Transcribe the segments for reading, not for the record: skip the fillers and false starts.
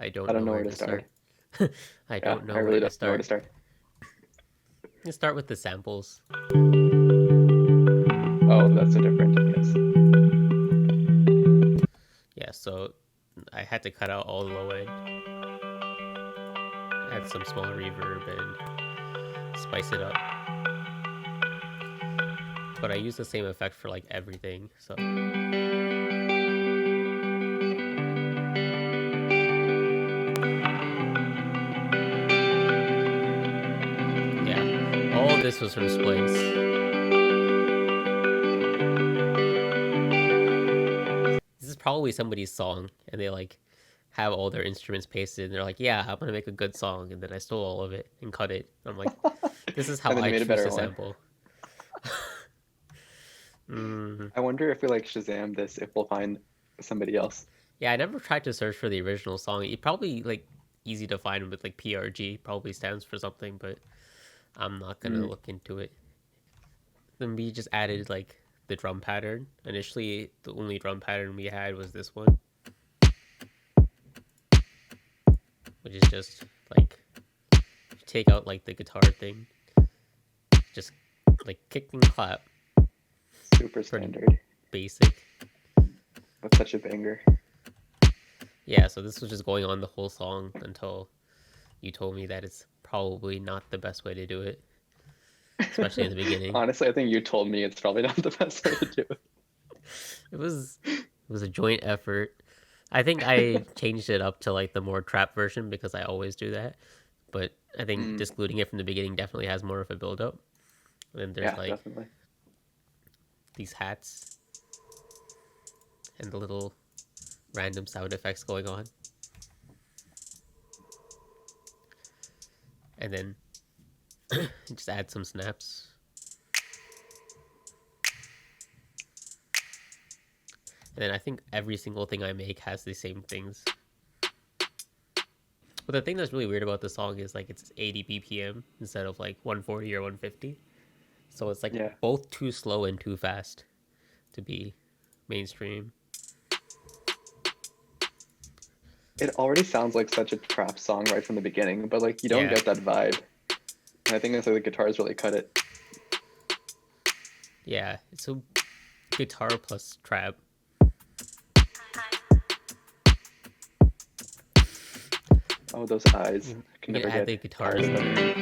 I I don't don't know know where where to to start. start. I Yeah, don't I know where really to don't know where to start. start. Let's start with the samples. Oh, that's so different. Yes. Yeah, so I had to cut out all the low end, add some small reverb, and spice it up. But I use the same effect for like everything. So yeah, all of this was from Splice. This is probably somebody's song, and they like have all their instruments pasted, and they're like, "Yeah, I'm gonna make a good song," and then I stole all of it and cut it. I'm like, "This is how And then you I made a choose better to one. sample." Mm. I wonder if we like Shazam this, if we'll find somebody else. Yeah, I never tried to search for the original song. It probably like easy to find with like PRG, probably stands for something, but I'm not gonna Mm, look into it. Then we just added like the drum pattern. Initially, the only drum pattern we had was this one, which is just like take out like the guitar thing, just like kick and clap, super pretty standard, basic. but such a banger. Yeah, so this was just going on the whole song until you told me that it's probably not the best way to do it, especially in the beginning. Honestly, I think you told me it's probably not the best way to do It was a joint effort. I think I it. changed it up to like the more trap version because I always do that. But I think Mm, discluding it from the beginning definitely has more of a build up. And then there's yeah, like definitely. these hats and the little random sound effects going on. And then just add some snaps. And then I think every single thing I make has the same things. But the thing that's really weird about the song is like it's 80 BPM instead of like 140 or 150. So it's like Yeah, both too slow and too fast to be mainstream. it already sounds like such a trap song right from the beginning, but like you don't Yeah, get that vibe. And I think it's like the guitars really cut it. yeah. It's a guitar plus trap. Oh, those eyes. I We can can never add get the guitars tired of in them. there.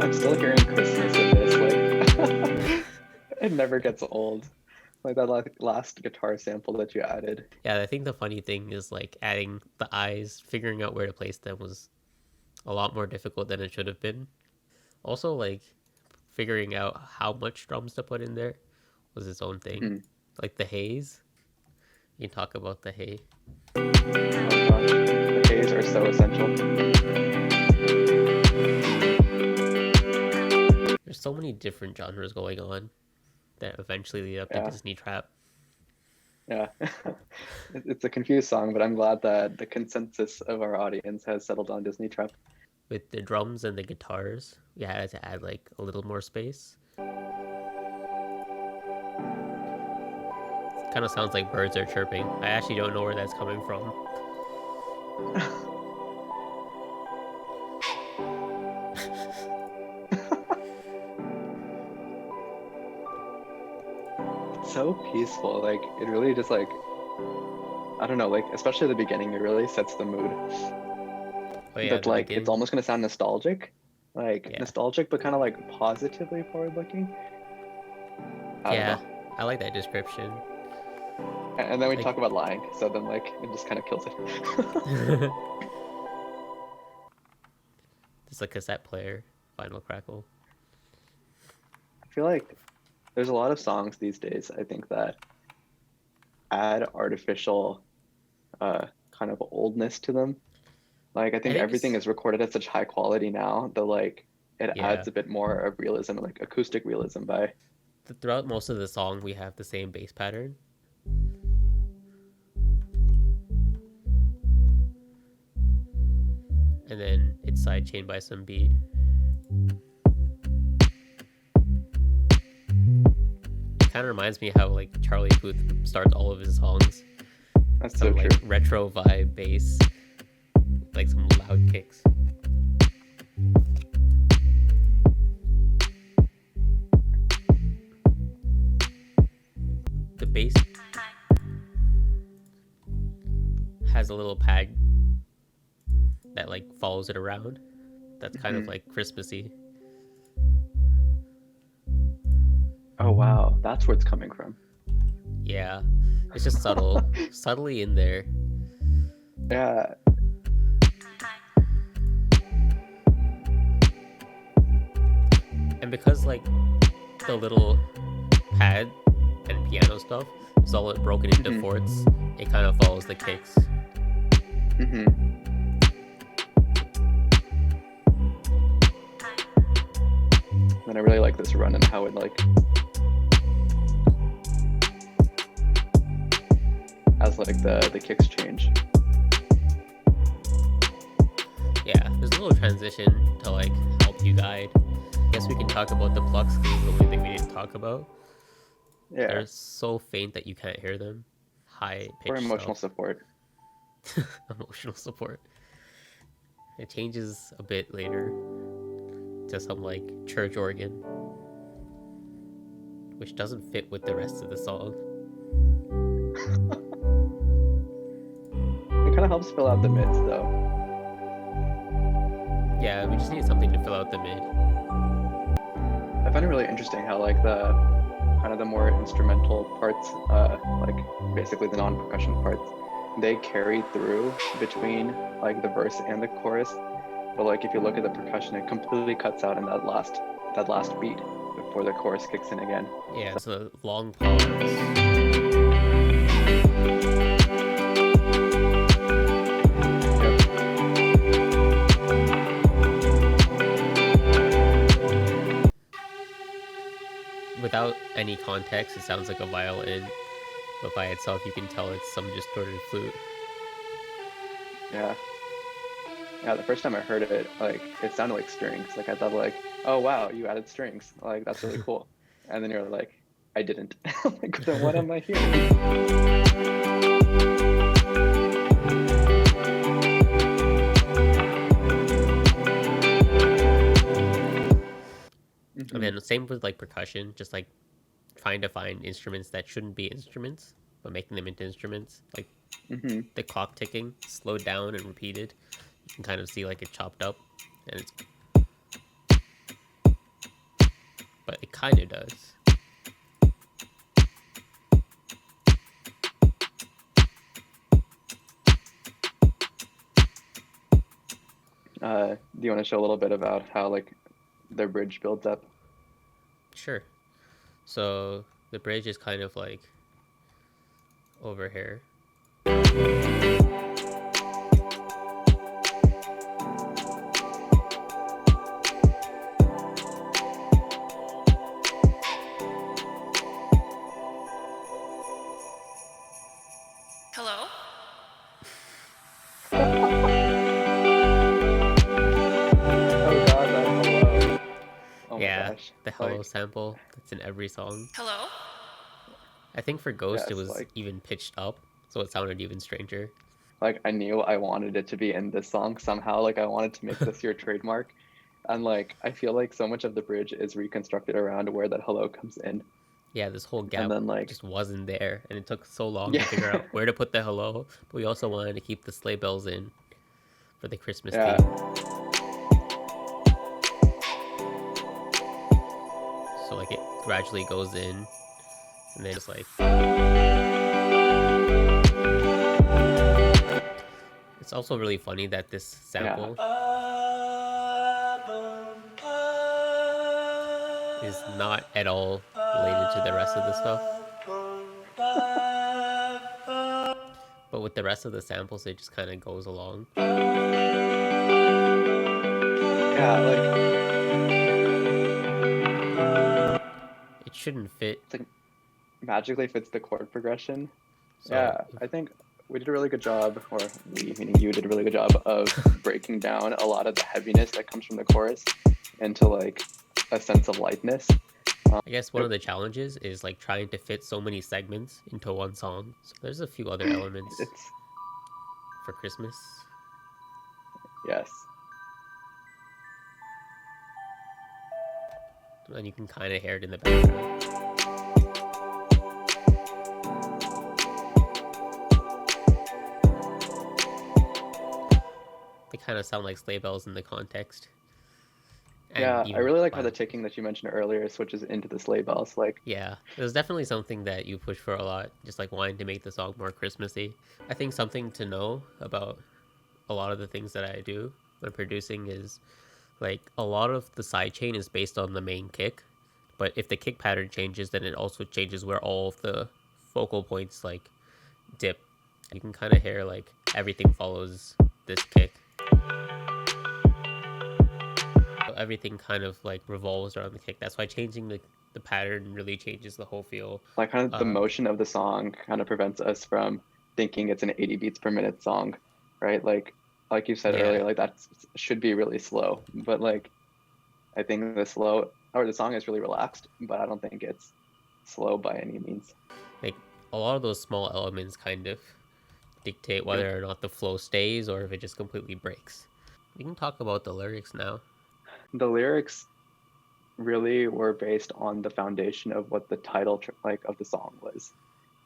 I'm still hearing Christmas in this. Like, it never gets old. Like that last guitar sample that you added. Yeah, I think the funny thing is like adding the eyes, figuring out where to place them was a lot more difficult than it should have been. Also, like figuring out how much drums to put in there was its own thing. Mhm. Like the haze, you can talk about the hay. Oh gosh, the A's are so essential. There's so many different genres going on that eventually lead up to Yeah, Disney Trap. yeah. It's a confused song, but I'm glad that the consensus of our audience has settled on Disney Trap. With the drums and the guitars, we had to add like a little more space. Kind of sounds like birds are chirping. I actually don't know where that's coming from. It's so peaceful. Like it really just like I don't know, like especially at the beginning, it really sets the mood. Oh yeah, That the like it's beginning. almost gonna sound nostalgic. Like Yeah, nostalgic but kind of like positively forward looking. I don't yeah, know. I like that description. And then we Like, talk about lying, so then like it just kind of kills it. there's a cassette player, Final Crackle. I feel like there's a lot of songs these days, I think, that add artificial kind of oldness to them. Like I I think think everything it's is recorded at such high quality now that like it yeah. adds a bit more of realism, like acoustic realism by Throughout most of the song, we have the same bass pattern. and then it's sidechained by some beat. It kind of reminds me how like Charlie Puth starts all of his songs. That's so Some like true. retro vibe bass, like some loud kicks. The bass has a little pad that like follows it around. That's kind of Hmm. like Christmassy. Oh wow, that's where it's coming from. Yeah, it's just subtle, subtly in there. Yeah. And because like the little pad and piano stuff is all broken into Hmm. fourths, it kind of follows the kicks. Hmm. And I really like this run and how it like as like the kicks change. Yeah, there's a little transition to like help you guide. I guess we can talk about the plucks because it's the only thing we didn't talk about. Yeah. They're so faint that you can't hear them. High For pitched emotional stuff. support. Emotional support. It changes a bit later to some like church organ, which doesn't fit with the rest of the song. It kind of helps fill out the mids though. Yeah, we just need something to fill out the mid. I find it really interesting how like the kind of the more instrumental parts, like basically the non-percussion parts, they carry through between like the verse and the chorus. But like if you look at the percussion, it completely cuts out in that last beat before the chorus kicks in again. Yeah, So it's a long pause. yep. Without any context, it sounds like a violin, but by itself, you can tell it's some distorted flute. Yeah. Yeah, the first time I heard it, like it sounded like strings. Like I thought like, oh wow, you added strings. Like that's really cool. And then you're like, I didn't. Like then what am I hearing? And Hmm. then same with like percussion, just like trying to find instruments that shouldn't be instruments, but making them into instruments. Like Hmm. the clock ticking, slowed down and repeated. You can kind of see like it chopped up, and it's but it kind of does. Do you want to show a little bit about how like the bridge builds up? Sure. So the bridge is kind of like over here. Hello? Oh God, that hello. Oh my Yeah, gosh. the hello Like sample that's in every song. Hello? I think for Ghost it yes, was even pitched up, so it sounded even stranger. like I knew I wanted it to be in this song somehow. Like I wanted to make this your trademark. And like I feel like so much of the bridge is reconstructed around where that hello comes in. Yeah, this whole And gap then like just wasn't there, and it took so long to yeah. figure out where to put the hello. But we also wanted to keep the sleigh bells in for the Christmas Yeah. theme. So like it gradually goes in, and then it's like it's also really funny that this Yeah. sample is not at all related to the rest of the stuff. But with the rest of the samples, it just kind of goes along. Yeah, like It shouldn't fit. it's like magically fits the chord progression. So Yeah, I think we did a really good job, or we, meaning you, did a really good job of breaking down a lot of the heaviness that comes from the chorus into like a sense of lightness. I guess one of the challenges is like trying to fit so many segments into one song. So there's a few other elements It's for Christmas. yes, And you can kind of hear it in the background. They kind of sound like sleigh bells in the context. And yeah. I even really like how by the ticking that you mentioned earlier switches into the sleigh bells. Like, yeah, it was definitely something that you push for a lot, just like wanting to make the song more Christmassy. I think something to know about a lot of the things that I do when producing is like a lot of the side chain is based on the main kick, but if the kick pattern changes, then it also changes where all of the focal points like dip. You can kind of hear like everything follows this kick. So everything kind of like revolves around the kick. That's why changing the pattern really changes the whole feel. like kind of the Uh, motion of the song kind of prevents us from thinking it's an 80 beats per minute song, right? Like you said yeah, earlier, like that should be really slow, but like I think the song is really relaxed, but I don't think it's slow by any means. like a lot of those small elements kind of dictate Yep. whether or not the flow stays or if it just completely breaks. We can talk about the lyrics now. The lyrics really were based on the foundation of what the title like of the song was.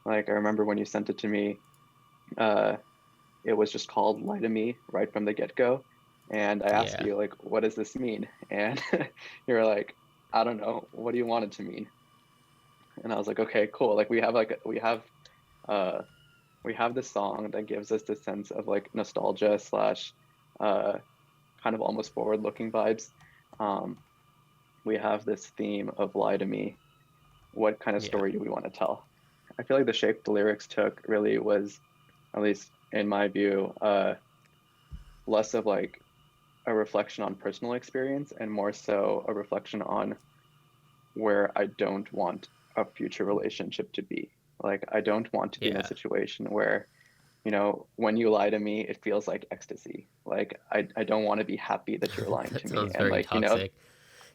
Like I remember when you sent it to me, uh, it was just called "Lie to Me" right from the get go, and I asked Yeah, you like, "What does this mean?" And you were like, "I don't know. What do you want it to mean?" And I was like, "Okay, cool. Like uh we have this song that gives us this sense of like nostalgia slash uh kind of almost forward looking vibes. Um, we have this theme of lie to me. What kind of yeah, story do we want to tell? I feel like the shape the lyrics took really was, at least in my view, less of like a reflection on personal experience and more so a reflection on where I don't want a future relationship to be. Like, I don't want to be in a yeah. situation where, when you lie to me, it feels like ecstasy. Like, I don't want to be happy that you're lying That to me. sounds And, very like, toxic.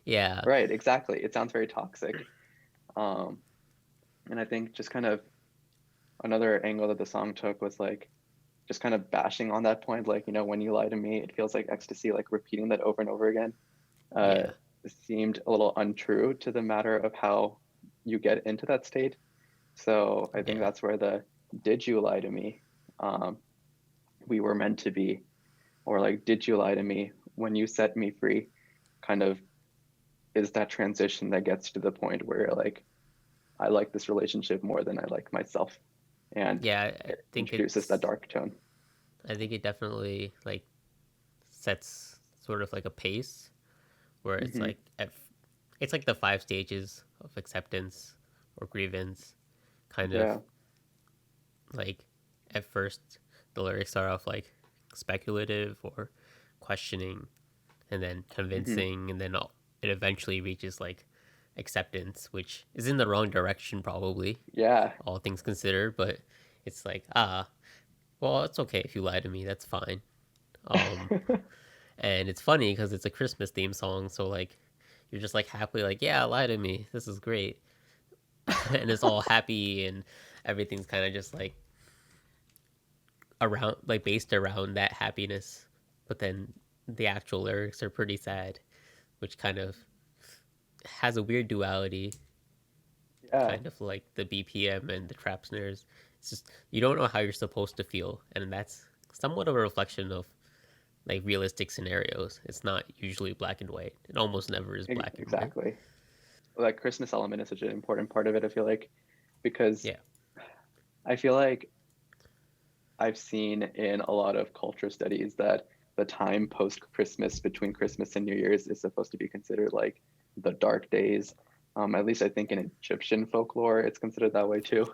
Yeah, right, exactly. It sounds very toxic. Um, and I think just kind of another angle that the song took was like just kind of bashing on that point. Like, when you lie to me, it feels like ecstasy, like repeating that over and over again. Uh, yeah, seemed a little untrue to the matter of how you get into that state. So I think yeah, that's where the "did you lie to me?" Um, we were meant to be, or like "did you lie to me when you set me free?" kind of is that transition that gets to the point where like I like this relationship more than I like myself, and yeah. it introduces that dark tone. I think it definitely like sets sort of like a pace where it's Hmm. like it's like the five stages of acceptance or grievance, kind of Yeah. like at first the lyrics start off like speculative or questioning, and then Hmm. convincing, and then it eventually reaches like acceptance, which is in the wrong direction probably, Yeah. all things considered, but it's like well, it's okay if you lie to me, that's fine. um and it's funny because it's a Christmas theme song, so like you're just like happily like, yeah, lie to me, this is great. And it's all happy and everything's kind of just like around, like based around that happiness, but then the actual lyrics are pretty sad, which kind of has a weird duality, Yeah. kind of like the BPM and the trap snares. It's just you don't know how you're supposed to feel, and that's somewhat of a reflection of like realistic scenarios. It's not usually black and white. It almost never is black and white. Exactly. Like Christmas element is such an important part of it, I feel like, because Yeah. I feel like I've seen in a lot of culture studies that the time post Christmas between Christmas and New Year's is supposed to be considered like the dark days. At least I think in Egyptian folklore, it's considered that way too.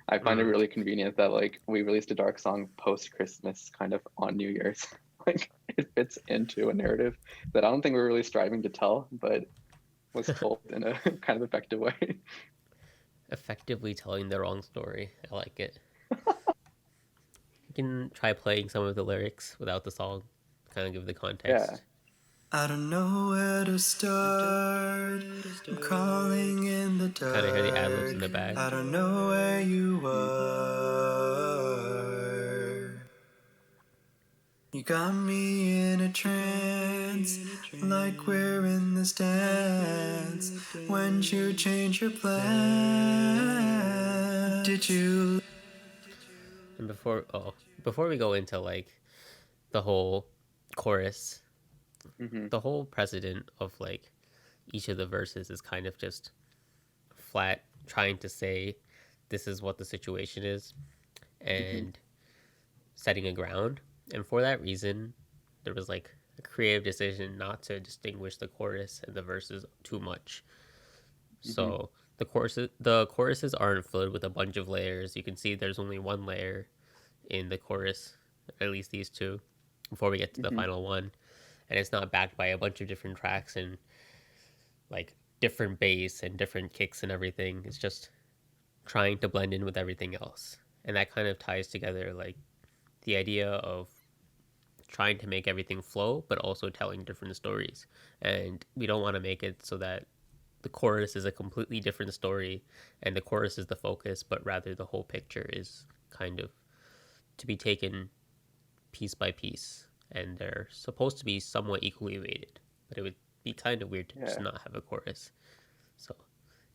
I find it Mm. really convenient that like we released a dark song post Christmas, kind of on New Year's. Like it fits into a narrative that I don't think we're really striving to tell, but was told in a kind of effective way. Effectively telling the wrong story. I like it. You can try playing some of the lyrics without the song, kind of give the Yeah. context. I don't know where to start. I'm crawling in the dark. Kind of hear the ad libs in the back. I don't know where you are. You got me in a trance, like we're in this dance. When you change your plan, did you? And before we go into like the whole chorus, Mm-hmm. the whole precedent of like each of the verses is kind of just flat trying to say this is what the situation is Mm-hmm. and setting a ground. And for that reason, there was like a creative decision not to distinguish the chorus and the verses too much. Mm-hmm. So the choruses aren't filled with a bunch of layers. You can see there's only one layer in the chorus, at least these two, before we get to the Mm-hmm. final one. And it's not backed by a bunch of different tracks and like different bass and different kicks and everything. It's just trying to blend in with everything else. And that kind of ties together like the idea of trying to make everything flow, but also telling different stories. And we don't want to make it so that the chorus is a completely different story and the chorus is the focus, but rather the whole picture is kind of to be taken piece by piece. And they're supposed to be somewhat equally weighted, but it would be kind of weird to just Yeah. not have a chorus. So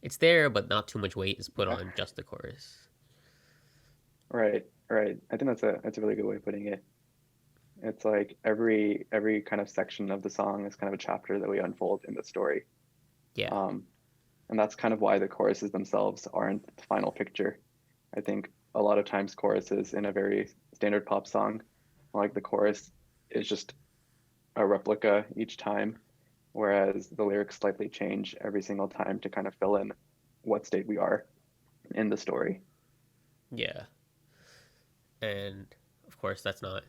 it's there, but not too much weight is put Yeah. on just the chorus. Right. Right. I think that's a really good way of putting it. It's like every kind of section of the song is kind of a chapter that we unfold in the story. Yeah, Um, and that's kind of why the choruses themselves aren't the final picture. I think a lot of times choruses in a very standard pop song, like the chorus is just a replica each time, whereas the lyrics slightly change every single time to kind of fill in what state we are in the story. yeah. And of course, that's not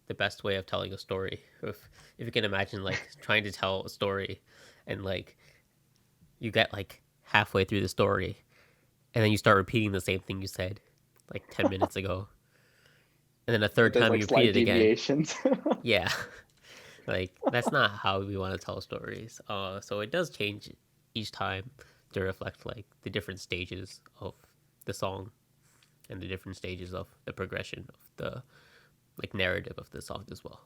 the best way of telling a story. If you can imagine like trying to tell a story and like you get like halfway through the story and then you start repeating the same thing you said like 10 minutes ago. And then a If third there's time like you repeat slight it again. deviations. Yeah. Like that's not how we want to tell stories. So it does change each time to reflect like the different stages of the song and the different stages of the progression of the like narrative of the song as well.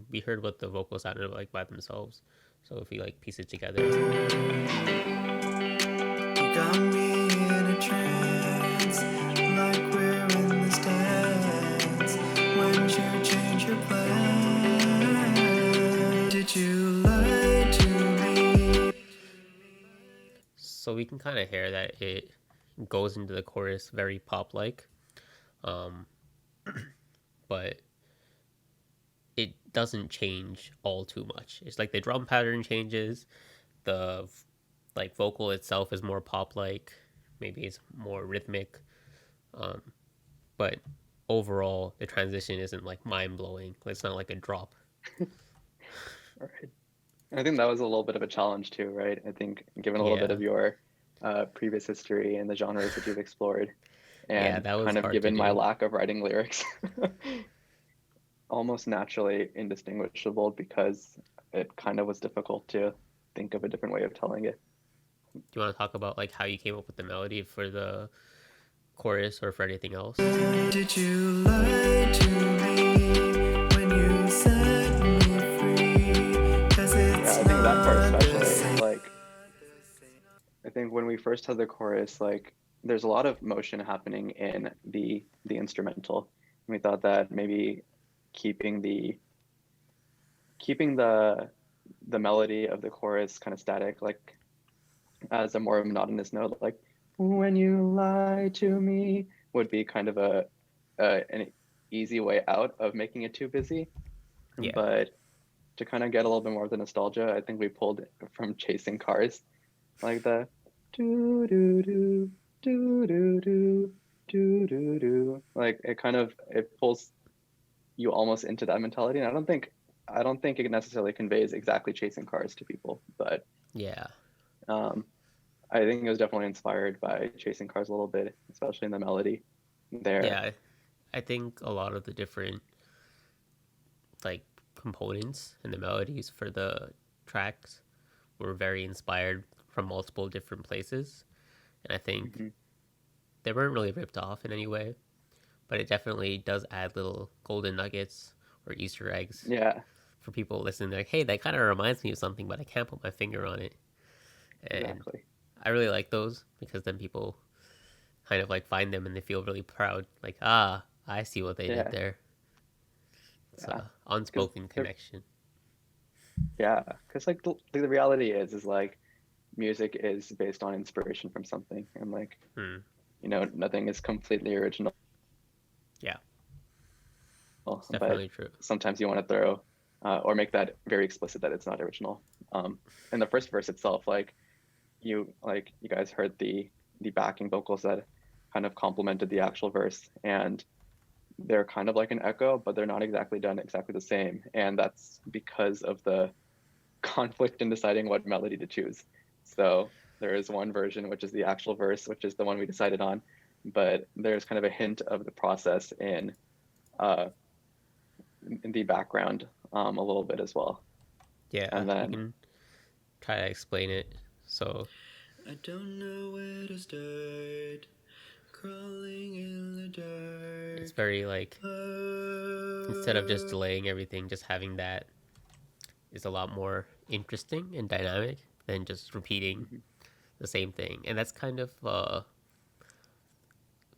We heard what the vocals sounded like by themselves. So if we like piece it together, You got me in a trance, like we're in this dance. When you change your plan, did you lie to me? so we can kind of hear that it goes into the chorus very pop like, um, but it doesn't change all too much. It's like the drum pattern changes, the like vocal itself is more pop like, maybe it's more rhythmic, um, but overall the transition isn't like mind blowing. It's not like a drop. Right. I think that was a little bit of a challenge too, right? I think given a little bit Yeah, of your previous history and the genres that you've explored, yeah, and that was kind of hard to given my do. lack of writing lyrics, almost naturally indistinguishable because it kind of was difficult to think of a different way of telling it. Do you want to talk about like how you came up with the melody for the chorus or for anything else? Did you lie to me when you set me free? 'Cause Yeah, it's I think that part not the especially, same. like I think when we first had the chorus, like there's a lot of motion happening in the instrumental. And we thought that maybe keeping the keeping the melody of the chorus kind of static, like as a more monotonous note, like when you lie to me, would be kind of an easy way out of making it too busy. Yeah, But to kind of get a little bit more of the nostalgia, I think we pulled from Chasing Cars, like the do do do do do do do do do. Like it kind of it pulls you almost into that mentality. And I don't think it necessarily conveys exactly Chasing Cars to people, but yeah, um, I think it was definitely inspired by Chasing Cars a little bit, especially in the melody there. yeah. I think a lot of the different like components and the melodies for the tracks were very inspired from multiple different places, and I think Hmm. they weren't really ripped off in any way, but it definitely does add little golden nuggets or Easter eggs Yeah, for people listening. Like, hey, that kind of reminds me of something, but I can't put my finger on it. And exactly. I really like those because then people kind of like find them and they feel really proud. Like, ah, I see what they did Yeah, there. It's yeah. a Because unspoken connection. yeah, because like the reality is like music is based on inspiration from something, and like Hmm. nothing is completely original, Yeah, it's but definitely true. sometimes you want to throw or make that very explicit that it's not original. In the first verse itself, you guys heard the backing vocals that kind of complemented the actual verse, and they're kind of like an echo, but they're not exactly done exactly the same, and that's because of the conflict in deciding what melody to choose. So there is one version which is the actual verse, which is the one we decided on, but there's kind of a hint of the process uh, in the background a little bit as well. Yeah, And you then can try to explain it. So I don't know where to start. Crawling in the it's dark. very like instead of just Oh. delaying everything, just having that is a lot more interesting and dynamic than just repeating mhm, the same thing. And that's kind of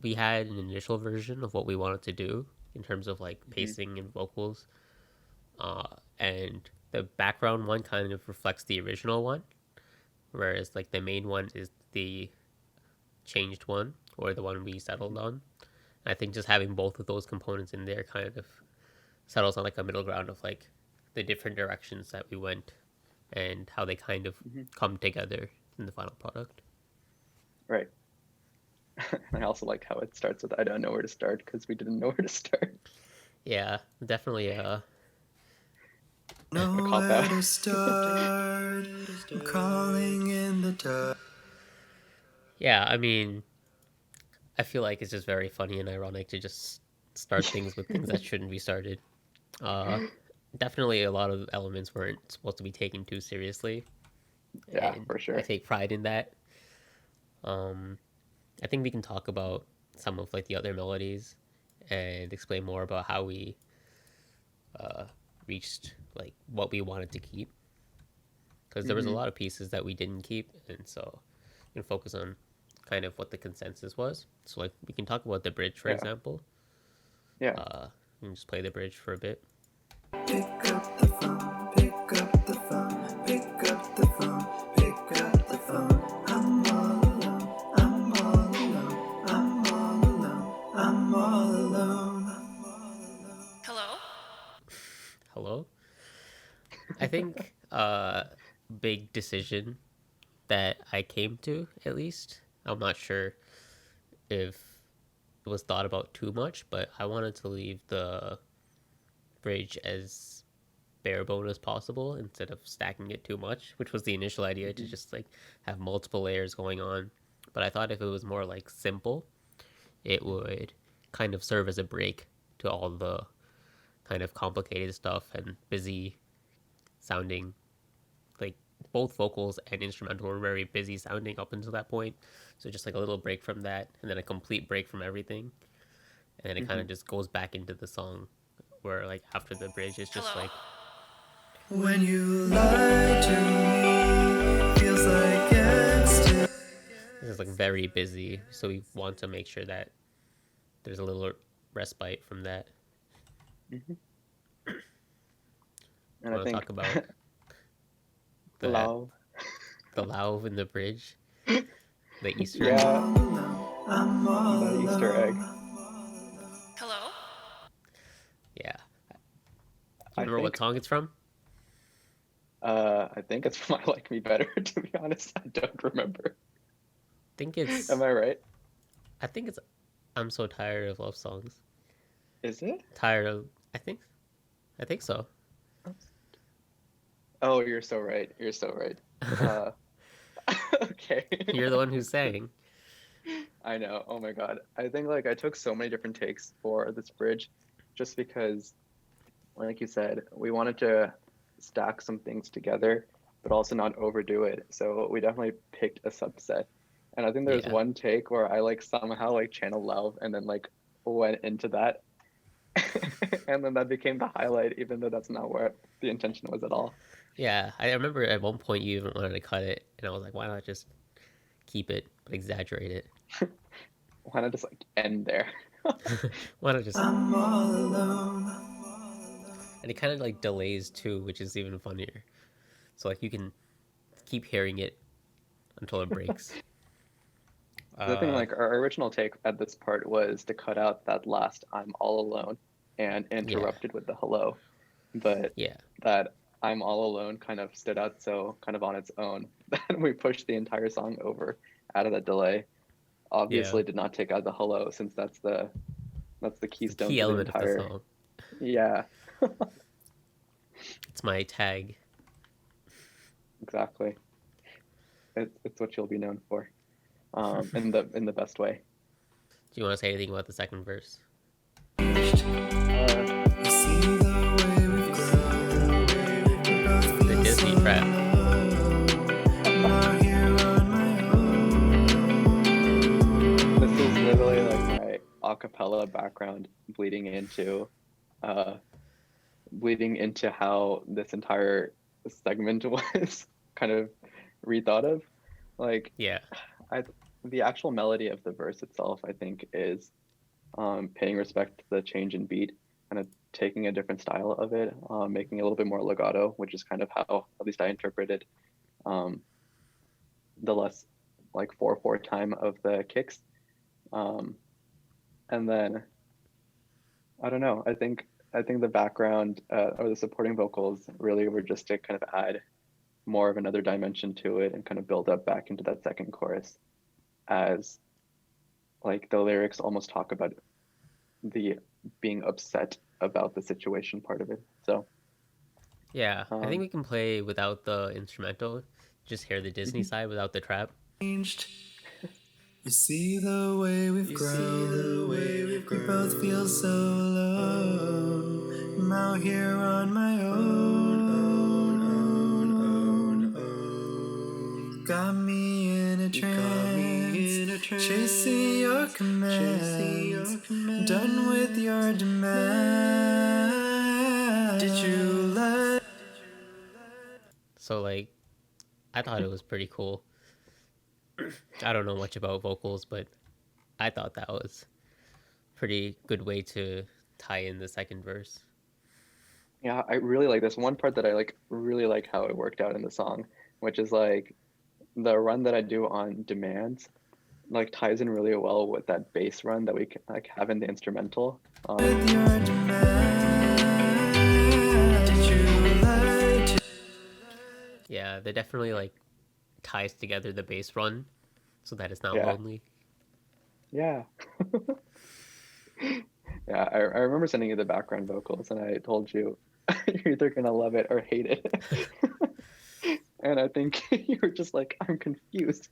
we had an initial version of what we wanted to do in terms of like mhm, pacing and vocals, and the background one kind of reflects the original one, whereas like the main one is the changed one or the one we settled mhm, on. And I think just having both of those components in there kind of settles on like a middle ground of like the different directions that we went and how they kind of mhm. come together in the final product. Right. I also like how it starts with "I don't know where to start" because we didn't know where to start. Yeah, definitely. A cop out. Nowhere to start. I'm crawling in the dark. Yeah, I mean, I feel like it's just very funny and ironic to just start things with things that shouldn't be started. Uh, Definitely a lot of elements weren't supposed to be taken too seriously, Yeah, and for I sure. take pride in that. Um, I think we can talk about some of like the other melodies and explain more about how we uh, reached like what we wanted to keep because there was a Hmm. lot of pieces that we didn't keep, and so we can focus on kind of what the consensus was. So like we can talk about the bridge, for Yeah, example. yeah. We can just play the bridge for a bit. Pick up the phone, pick up the phone, pick up the phone, pick up the phone. I'm all alone, I'm all alone, I'm all alone, I'm all alone. Hello? Hello. I think big decision that I came to, at least. I'm not sure if it was thought about too much, but I wanted to leave the bridge as bare bone as possible instead of stacking it too much, which was the initial idea to Hmm. just like have multiple layers going on. But I thought if it was more like simple, it would kind of serve as a break to all the kind of complicated stuff and busy sounding, like both vocals and instrumental were very busy sounding up until that point. So just like a little break from that and then a complete break from everything. And then it kind Hmm. of just goes back into the song where like after the bridge it's just Hello? like When you lie to me, feels like it's it's like very busy. So we want to make sure that there's a little respite from that. Hmm. Do And you I want to think talk about the love. Lao in the bridge, the Easter egg? Yeah, I'm all the Easter egg. alone. Hello? Yeah. Do you I remember what think song it's from? I think it's from "I Like Me Better." To be honest, I don't remember. I think Am it's I right? I think it's I'm so tired of love songs. Is it? Tired of I think so. Oh, you're so right. You're so right. Uh, okay. You're the one who's saying. I know. Oh my God. I think like I took so many different takes for this bridge just because, like you said, we wanted to stack some things together, but also not overdo it. So we definitely picked a subset. And I think there's Yeah, one take where I like somehow like channel love and then like went into that. And then that became the highlight, even though that's not where the intention was at all. yeah. I remember at one point you even wanted to cut it, and I was like, why not just keep it but exaggerate it? Why not just like end there? Why not just? I'm all alone. And it kind of like delays too, which is even funnier. So like you can keep hearing it until it breaks. The thing, Uh, like our original take at this part was to cut out that last "I'm all alone" and yeah, interrupted with the hello, but yeah, that "I'm all alone" kind of stood out so kind of on its own that we pushed the entire song over out of that delay. yeah. Obviously, did not take out the hello since that's the It's the keystone key to the element of the entire. song. Yeah, It's my tag. exactly. It's what you'll be known for, in the best way. Do you want to say anything about the second verse? Uh, You see the way we've grown. We both The feel so Disney trap. low. I'm out here on my this is literally own. like my acapella background bleeding into uh bleeding into how this entire segment was kind of rethought of. Like Yeah, I the actual melody of the verse itself, I think, is paying respect to the change in beat, kind of taking a different style of it, making it a little bit more legato, which is kind of how at least I interpreted um, the less like 4/4 time of the kicks. Um, and then I don't know. I think the background or the supporting vocals really were just to kind of add more of another dimension to it and kind of build up back into that second chorus as like the lyrics almost talk about the being upset about the situation part of it. So yeah. I think um, we can play without the instrumental. Just hear the Disney mhm. side without the trap. Changed. You see the way we've grown. We both feel so low. I'm out here on my own. Got me in a trance, chasing your commands. Done with your demands. Did you let? So like, I thought it was pretty cool. I don't know much about vocals, but I thought that was pretty good way to tie in the second verse. Yeah, I really like this one part that I like really like how it worked out in the song, which is like the run that I do on demands like ties in really well with that bass run that we like have in the instrumental. With your demands. Did you let? Yeah, they definitely like ties together the bass run so that it's not Yeah, lonely. yeah, yeah. I remember sending you the background vocals, and I told you you're either gonna love it or hate it. And I think you were just like, I'm confused.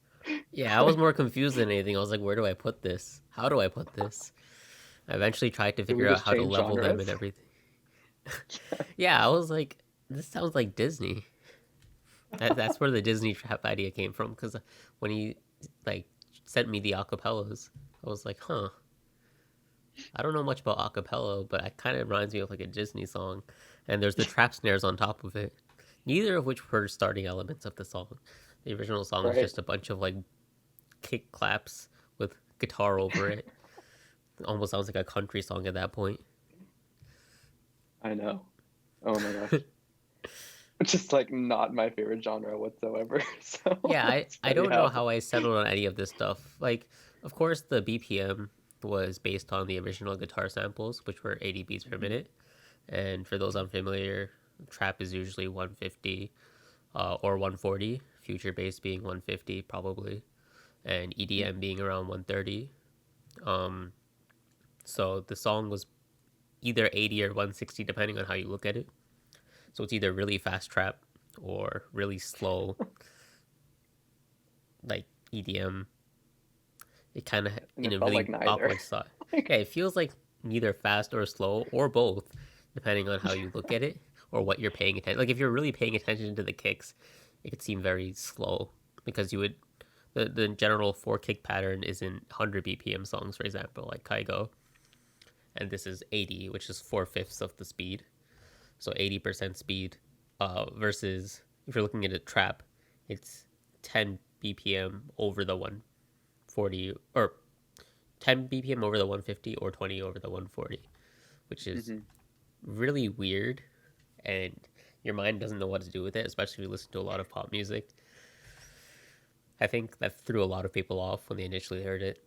Yeah, I was more confused than anything. I was like, where do I put this? How do I put this? I eventually tried to Did we figure out just how to change level them and genres? everything. Yeah, I was like, this sounds like Disney. That's where the Disney trap idea came from. Because when he like sent me the acapellas, I was like, huh. I don't know much about acapella, but it kind of reminds me of like a Disney song. And there's the trap snares on top of it. Neither of which were starting elements of the song. The original song is Right? just a bunch of like kick claps with guitar over it. It almost sounds like a country song at that point. I know. Oh my gosh. Just like not my favorite genre whatsoever. So Yeah, I, it's I funny don't know how. how I settled on any of this stuff. Like, of course, the BPM was based on the original guitar samples, which were 80 beats per Mhm. minute. And for those unfamiliar, trap is usually 150 or 140, future bass being 150 probably, and EDM being around 130. Um, so the song was either 80 or 160, depending on how you look at it. So it's either really fast trap or really slow, like EDM. It kind of And in it a felt like really neither. awkward spot. Like, Yeah, it feels like neither fast or slow or both, depending on how you look at it or what you're paying attention. Like if you're really paying attention to the kicks, it could seem very slow because you would the general four kick pattern is in 100 BPM songs, for example, like Kaigo, and this is 80, which is 4/5 of the speed. So 80% speed versus if you're looking at a trap, it's 10 BPM over the 140 or 10 BPM over the 150 or 20 over the 140, which is hmm really weird. And your mind doesn't know what to do with it, especially if you listen to a lot of pop music. I think that threw a lot of people off when they initially heard it.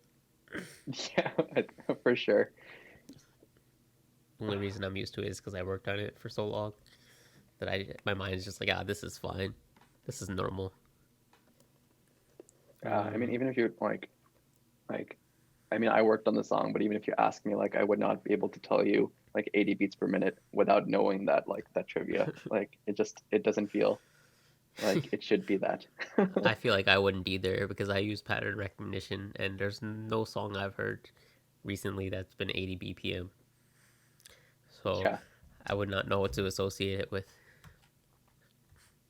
Yeah, for sure. The only reason I'm used to it is because I worked on it for so long that my mind is just like, this is fine. This is normal. I mean, even if you like, I mean, I worked on the song, but even if you ask me, like, I would not be able to tell you like 80 beats per minute without knowing that, like, that trivia. Like, it doesn't feel like it should be that. I feel like I wouldn't either because I use pattern recognition, and there's no song I've heard recently that's been 80 BPM. So Yeah. I would not know what to associate it with.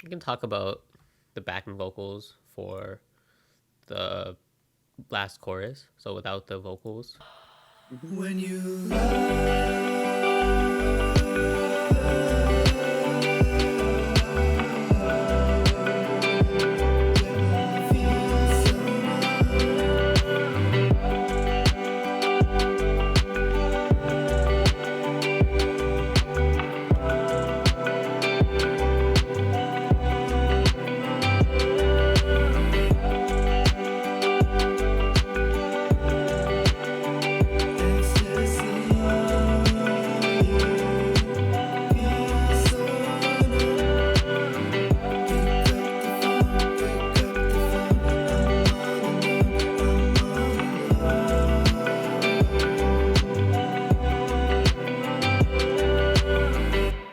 We can talk about the backing vocals for the last chorus. So without the vocals, When you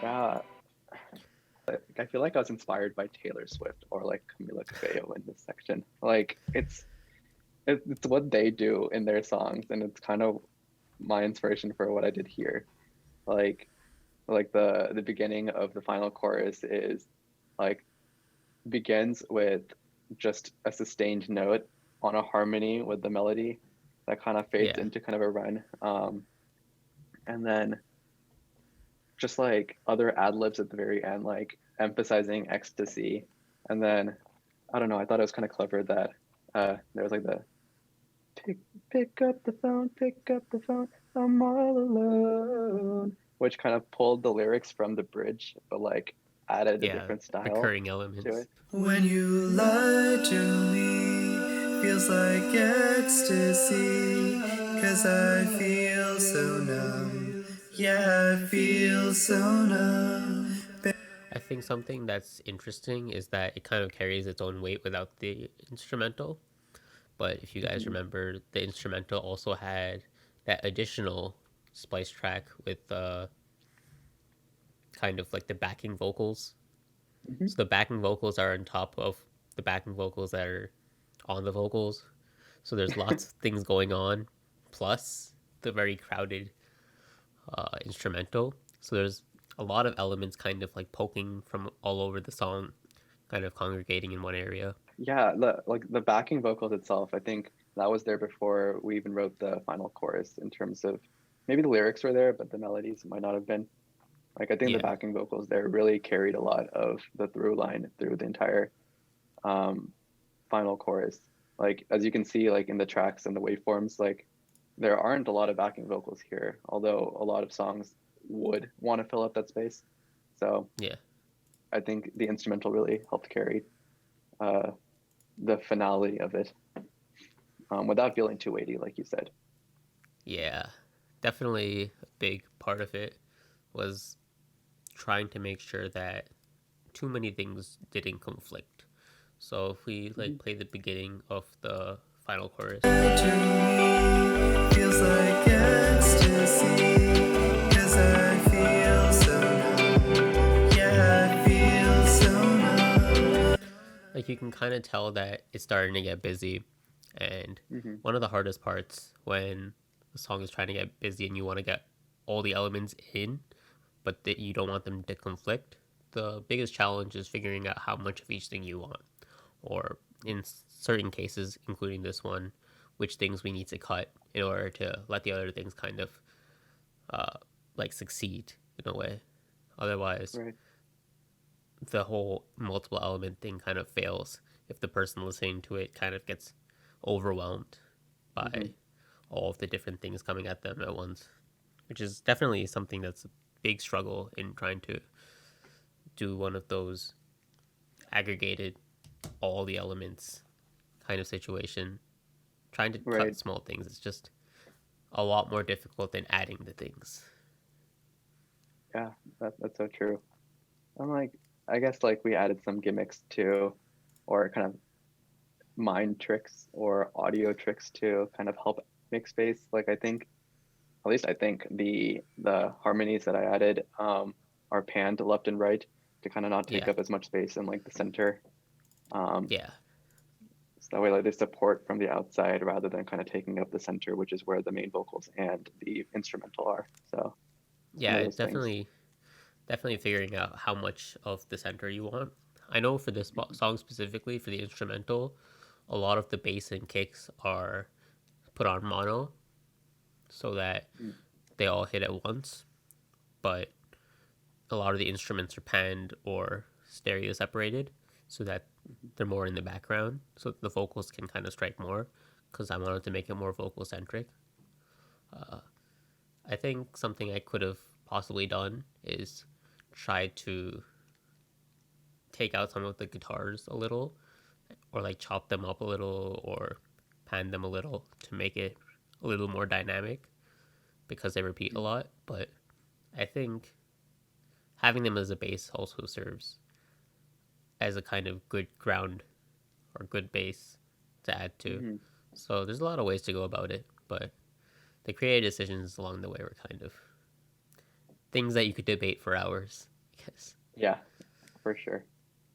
Yeah. Like, I feel like I was inspired by Taylor Swift or like Camila Cabello in this section. Like it's what they do in their songs, and it's kind of my inspiration for what I did here. Like the beginning of the final chorus is like begins with just a sustained note on a harmony with the melody that kind of fades yeah, into kind of a run. And then just like other ad libs at the very end, like emphasizing ecstasy. And then I don't know, I thought it was kind of clever that there was like the pick pick up the phone, I'm all alone, which kind of pulled the lyrics from the bridge, but like added a yeah, different style recurring to elements. it. When you lie to me, feels like ecstasy. 'Cause I feel so numb. Yeah, I feel so numb. I think something that's interesting is that it kind of carries its own weight without the instrumental. But if you guys Mhm. remember, the instrumental also had that additional splice track with kind of like the backing vocals. Mhm. So the backing vocals are on top of the backing vocals that are on the vocals. So there's lots of things going on, plus the very crowded instrumental. So there's a lot of elements kind of like poking from all over the song, kind of congregating in one area. Yeah, like the backing vocals itself, I think that was there before we even wrote the final chorus in terms of maybe the lyrics were there, but the melodies might not have been. Like I think the Yeah, backing vocals there really carried a lot of the through line through the entire um, final chorus. Like as you can see, like in the tracks and the waveforms, like there aren't a lot of backing vocals here, although a lot of songs would want to fill up that space. So yeah, I think the instrumental really helped carry uh, the finale of it without feeling too weighty, like you said. yeah. Definitely a big part of it was trying to make sure that too many things didn't conflict. So if we Mhm. like play the beginning of the final chorus, To me, feels like ecstasy. 'Cause I feel so numb. Yeah, I feel so numb. like you can kind of tell that it's starting to get busy, And Mm-hmm. one of the hardest parts when the song is trying to get busy and you want to get all the elements in, but that you don't want them to conflict, the biggest challenge is figuring out how much of each thing you want, or in certain cases, including this one, which things we need to cut in order to let the other things kind of like succeed in a way. Otherwise, Right. the whole multiple element thing kind of fails if the person listening to it kind of gets overwhelmed Mm-hmm. by all of the different things coming at them at once, which is definitely something that's a big struggle in trying to do one of those aggregated all the elements kind of situation. Trying to cut Right. small things is just a lot more difficult than adding the things. Yeah, that's so true. I'm like, I guess like we added some gimmicks too, or kind of mind tricks or audio tricks to kind of help make space. Like I think, at least I think the harmonies that I added are panned left and right to kind of not take Yeah, up as much space in like the center. Um, yeah, so that way like they support from the outside rather than kind of taking up the center, which is where the main vocals and the instrumental are. So it's one yeah. of It those things. definitely figuring out how much of the center you want. I know for this song specifically for the instrumental, a lot of the bass and kicks are put on mono so that Mm, they all hit at once, but a lot of the instruments are panned or stereo separated so that mhm. they're more in the background so the vocals can kind of strike more because I wanted to make it more vocal centric. I think something I could have possibly done is try to take out some of the guitars a little or like chop them up a little or pan them a little to make it a little more dynamic because they repeat a lot. But I think having them as a base also serves as a kind of good ground or good base to add to. Mm-hmm. So there's a lot of ways to go about it, but the creative decisions along the way were kind of things that you could debate for hours. I guess. Yeah, for sure.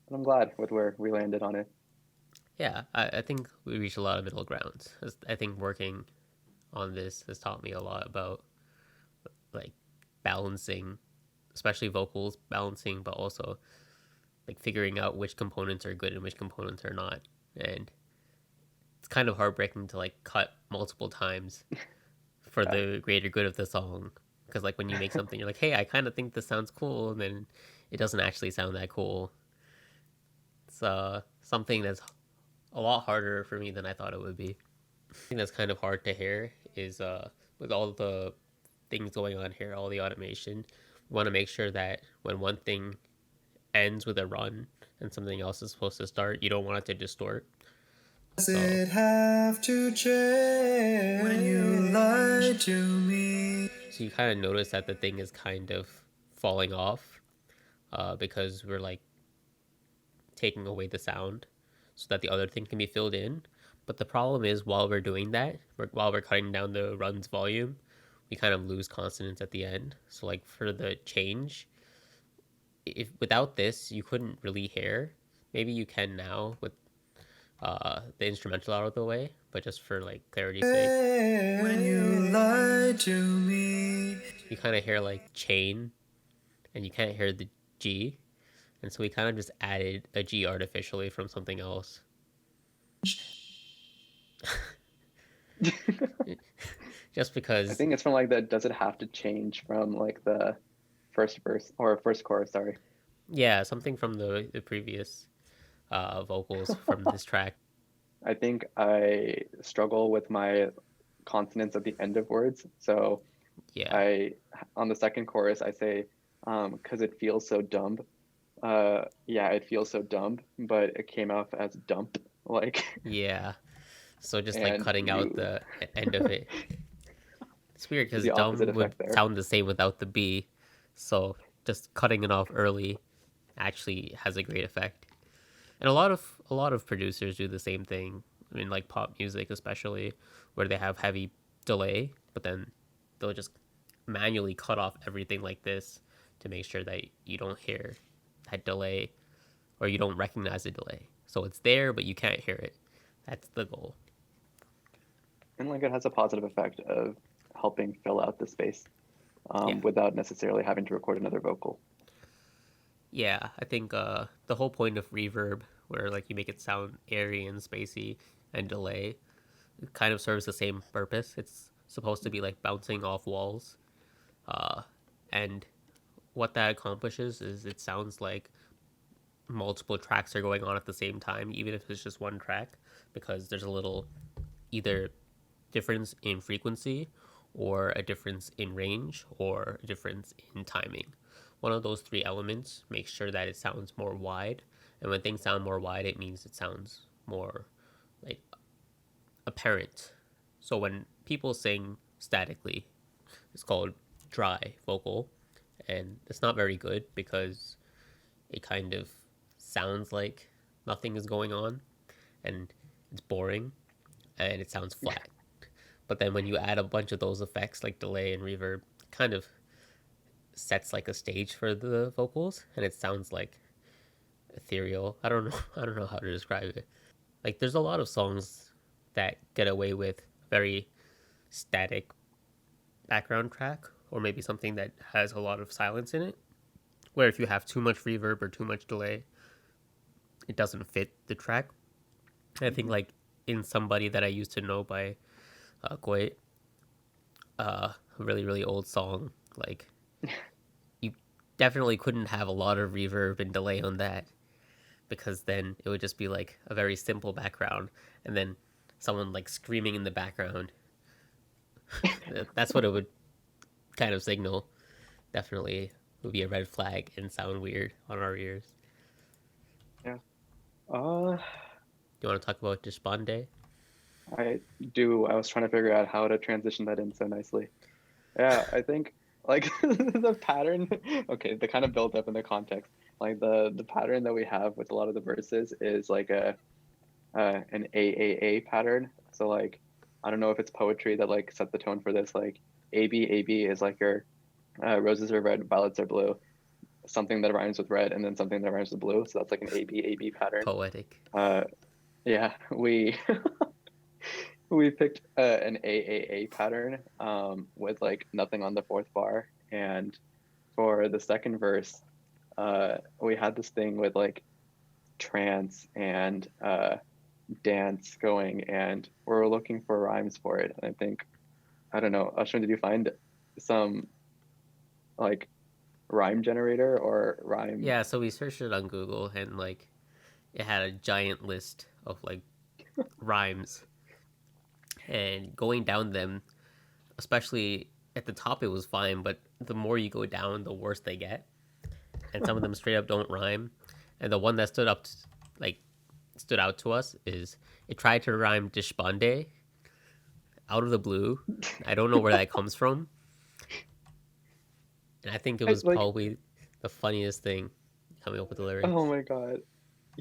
But I'm glad with where we landed on it. Yeah, I think we reached a lot of middle grounds. I think working on this has taught me a lot about like balancing, especially vocals balancing, but also like figuring out which components are good and which components are not. And it's kind of heartbreaking to like cut multiple times for Yeah. the greater good of the song. Because like when you make something, you're like, hey, I kind of think this sounds cool, and then it doesn't actually sound that cool. It's something that's a lot harder for me than I thought it would be. I think that's kind of hard to hear is with all the things going on here, all the automation, we want to make sure that when one thing ends with a run and something else is supposed to start, you don't want it to distort. Does So it have to change when you lie to me? so you kind of notice that the thing is kind of falling off because we're like taking away the sound so that the other thing can be filled in. But the problem is while we're doing that, while we're cutting down the run's volume, we kind of lose consonants at the end. So like for the change, if without this you couldn't really hear. Maybe you can now with the instrumental out of the way, but just for like clarity's sake, When you lie to me. you kind of hear like chain, and you can't hear the G, and so we kind of just added a G artificially from something else, just I because. think it's from like the does it have to change from like the first verse or first chorus, sorry. Yeah, something from the previous vocals from this track. I think I struggle with my consonants at the end of words. So Yeah, I on the second chorus I say cuz it feels so dumb. Yeah, it feels so dumb, but it came off as dump like yeah. So just like and cutting out you the end of it. It's weird there's because the opposite dumb would effect there. sound the same without the B, so just cutting it off early actually has a great effect. And a lot of producers do the same thing. I mean, like pop music especially, where they have heavy delay, but then they'll just manually cut off everything like this to make sure that you don't hear that delay or you don't recognize the delay. So it's there, but you can't hear it. That's the goal. And like it has a positive effect of helping fill out the space Yeah. without necessarily having to record another vocal. Yeah, I think the whole point of reverb, where like you make it sound airy and spacey, and delay, it kind of serves the same purpose. It's supposed to be like bouncing off walls, uh, and what that accomplishes is it sounds like multiple tracks are going on at the same time, even if it's just one track, because there's a little either difference in frequency or a difference in range or a difference in timing. One of those three elements makes sure that it sounds more wide. And when things sound more wide, it means it sounds more like apparent. So when people sing statically, it's called dry vocal. And it's not very good because it kind of sounds like nothing is going on and it's boring and it sounds flat. But then when you add a bunch of those effects like delay and reverb, it kind of sets like a stage for the vocals and it sounds like ethereal. I don't know I don't know how to describe it. Like there's a lot of songs that get away with very static background track or maybe something that has a lot of silence in it. Where if you have too much reverb or too much delay, it doesn't fit the track. I think Mhm. like in Somebody That I Used to Know by Koi, a really really old song, like you definitely couldn't have a lot of reverb and delay on that because then it would just be like a very simple background and then someone like screaming in the background. That's what it would kind of signal. Definitely would be a red flag and sound weird on our ears. Yeah. Uh, Do you want to talk about Deshpande? I do. I was trying to figure out how to transition that in so nicely. Yeah, I think like the pattern, okay, the kind of build up in the context, like the pattern that we have with a lot of the verses is like a an AAA pattern. So like I don't know if it's poetry that like set the tone for this. Like AB is like your roses are red, violets are blue, something that rhymes with red, and then something that rhymes with blue. So that's like an AB pattern. Poetic. Uh, yeah, we we picked an AAA pattern with like nothing on the fourth bar, and for the second verse, we had this thing with like trance and dance going, and we're looking for rhymes for it. And I think I don't know, Ashwin, did you find some like rhyme generator or rhyme? Yeah, so we searched it on Google and like it had a giant list of like rhymes and going down them, especially at the top it was fine, but the more you go down the worse they get. And some of them straight up don't rhyme. And the one that like stood out to us is it tried to rhyme Deshpande out of the blue. I don't know where that comes from. And I think it was Like, probably the funniest thing coming up with the oh lyrics. my God.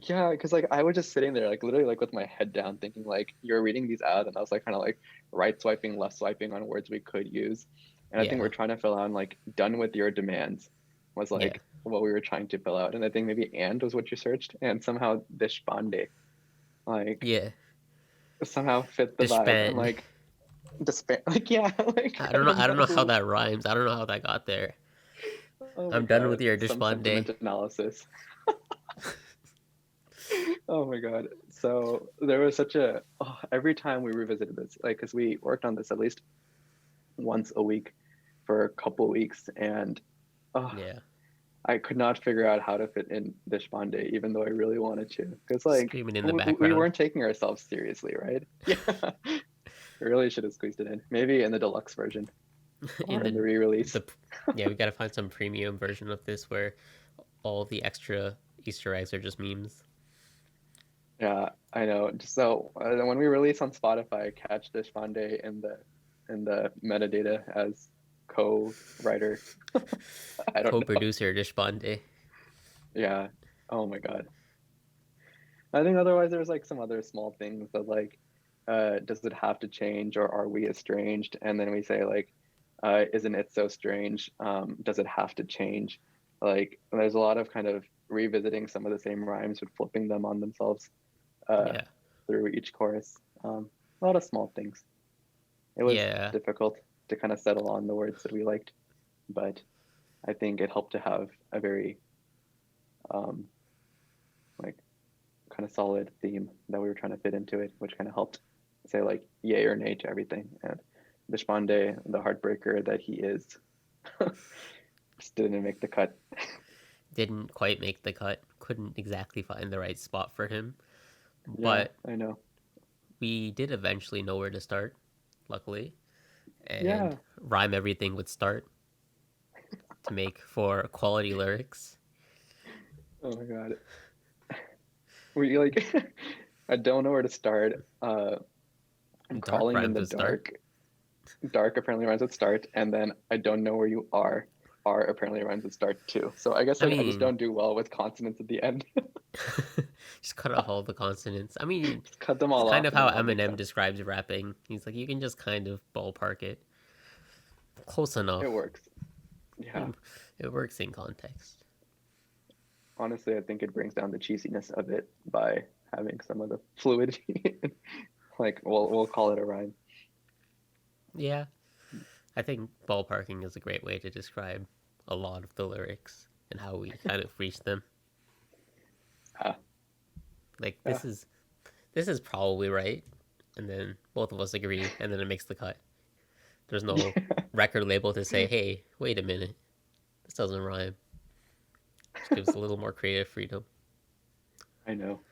Yeah, because like I was just sitting there, like literally like with my head down, thinking like you're reading these out, and I was like kind of like right swiping, left swiping on words we could use. And I think we're Yeah, trying to fill out like done with your demands was yeah, like what we were trying to fill out. And I think maybe and was what you searched, and somehow Deshpande like yeah. somehow fit the vibe. And Deshpande. like despair like yeah, like I I don't don't know how know. that rhymes. I don't know how that got there. Oh my I'm done God, with your some Deshpande. sentiment analysis. Oh my God. So there was such a every time we revisited this, like, because we worked on this at least once a week for a couple weeks, and oh, Yeah. I could not figure out how to fit in Deshpande, even though I really wanted to, because like Screaming in the we background. weren't taking ourselves seriously, right? Yeah, we really should have squeezed it in, maybe in the deluxe version In or in the re-release. the yeah, we gotta find some premium version of this where all the extra Easter eggs are just memes. Yeah, I know. So when we release on Spotify, catch Deshpande in the metadata as co-writer. I don't know. Co-producer Deshpande. Yeah. Oh my God. I think otherwise there's like some other small things that like, does it have to change or are we estranged? And then we say like, isn't it so strange? Does it have to change? Like, there's a lot of kind of revisiting some of the same rhymes but flipping them on themselves uh, Yeah. through each chorus. A lot of small things. It was Yeah, difficult to kind of settle on the words that we liked, but I think it helped to have a very um, like kind of solid theme that we were trying to fit into it, which kind of helped say like yay or nay to everything. And Deshpande, the heartbreaker that he is, just didn't make the cut. didn't quite make the cut. Couldn't exactly find the right spot for him, Yeah, but I know. we did eventually know where to start, luckily, and Yeah. rhyme everything with start to make for quality lyrics. Oh my God. We like, I don't know where to start. I'm Dark crawling in rhymes the with start. dark. Dark apparently rhymes with start, and then I don't know where you are. Are apparently rhymes with start too. So I guess I like I just mean, don't do well with consonants at the end. just cut off all the consonants. I mean, Just cut them it's all kind off of and how it all makes Eminem sense. describes rapping. He's like, you can just kind of ballpark it. Close enough. It works. Yeah. It works in context. Honestly, I think it brings down the cheesiness of it by having some of the fluidity. Like we'll call it a rhyme. Yeah, I think ballparking is a great way to describe a lot of the lyrics and how we kind of reach them. Ah, Like yeah. this is probably right, and then both of us agree, and then it makes the cut. There's no record label to say, "Hey, wait a minute, this doesn't rhyme." Just gives a little more creative freedom. I know.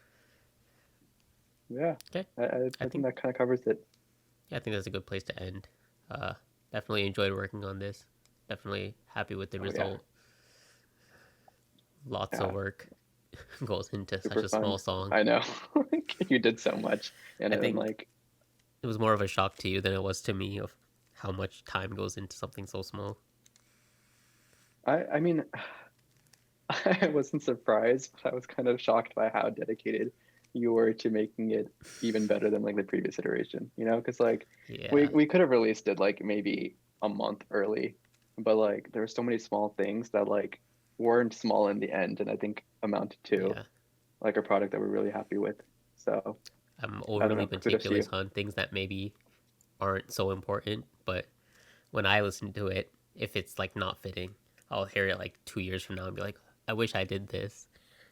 Yeah. Okay, I I think think that kind of covers it. yeah, I think that's a good place to end. Uh, Definitely enjoyed working on this. Definitely happy with the Oh yeah. result. Lots of Yeah. work goes into such Super a fun. small song. I know. You did so much. And I I'm think like, it was more of a shock to you than it was to me of how much time goes into something so small. I mean, I wasn't surprised, but I was kind of shocked by how dedicated you were to making it even better than like the previous iteration, you know? Because like Yeah, we could have released it like maybe a month early, but like there were so many small things that like weren't small in the end, and I think amounted to yeah. like a product that we're really happy with. So I'm I don't overly know, kudos to you. meticulous on things that maybe aren't so important, but when I listen to it, if it's like not fitting, I'll hear it like 2 years from now and be like, I wish I did this.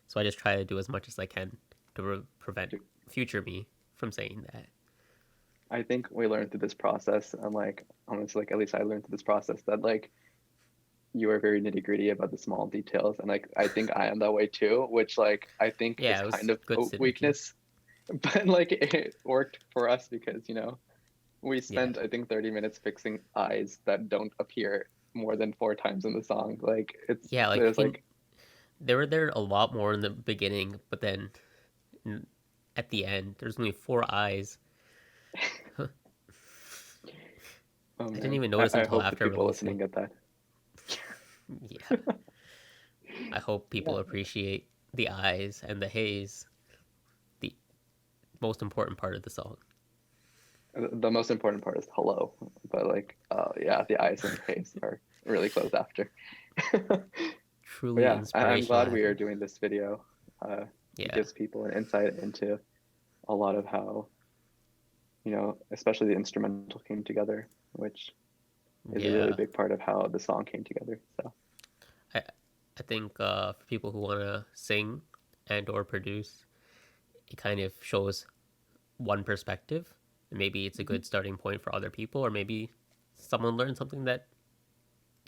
So I just try to do as much as I can to prevent future me from saying that. I think we learned through this process, and like honestly, like at least I learned through this process that like you are very nitty gritty about the small details, and like I think I am that way too, which like I think is Yeah, it kind was of good a synergy. weakness, but like it worked for us because we Yeah, spent I think 30 minutes fixing eyes that don't appear more than 4 times in the song. Like it's yeah. Like there's in like there were there a lot more in the beginning, but then at the end, there's only four eyes. I oh didn't man, even notice I until hope the after people releasing. listening get that. Yeah, I hope Yeah, people appreciate the eyes and the haze, the most important part of the song. the most important part is hello, but like yeah, the eyes and face are really close after. But Truly yeah, I'm inspirational glad we are album. doing this video. It Yeah, gives people an insight into a lot of how, especially the instrumental came together, which is a really yeah. big part of how the song came together. So I I think for people who want to sing and or produce, it kind of shows one perspective. And maybe it's a mhm. good starting point for other people, or maybe someone learned something that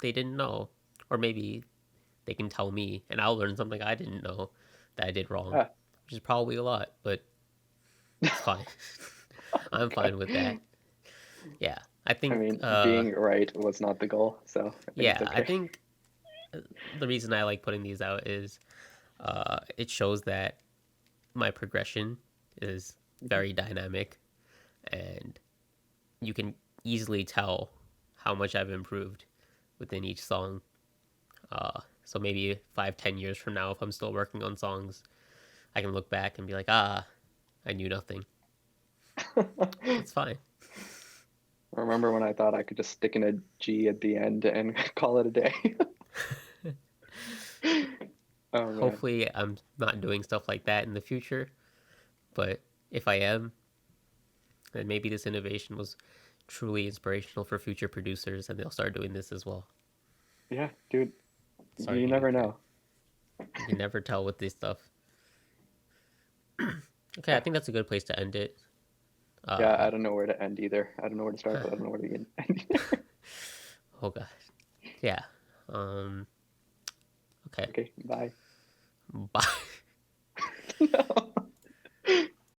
they didn't know, or maybe they can tell me and I'll learn something I didn't know that I did wrong, Yeah. which is probably a lot, but it's fine. I'm fine with Okay. that. Yeah, I I think mean, being right was not the goal, so I think it's yeah, I okay. think the reason I like putting these out is it shows that my progression is Mhm. very dynamic, and you can easily tell how much I've improved within each song. So maybe 5, 10 years from now, if I'm still working on songs, I can look back and be like, I knew nothing. That's fine. Remember when I thought I could just stick in a G at the end and call it a day? Oh man. Hopefully, I'm not doing stuff like that in the future. But if I am, then maybe this innovation was truly inspirational for future producers, and they'll start doing this as well. Yeah, dude. Sorry, You never know. You can never tell with this stuff. Okay, I Yeah. think that's a good place to end it. Yeah, I don't know where to end either. I don't know where to start, but I don't know where to end either. Oh gosh. Yeah. Um. Okay. Okay, bye. Bye. No.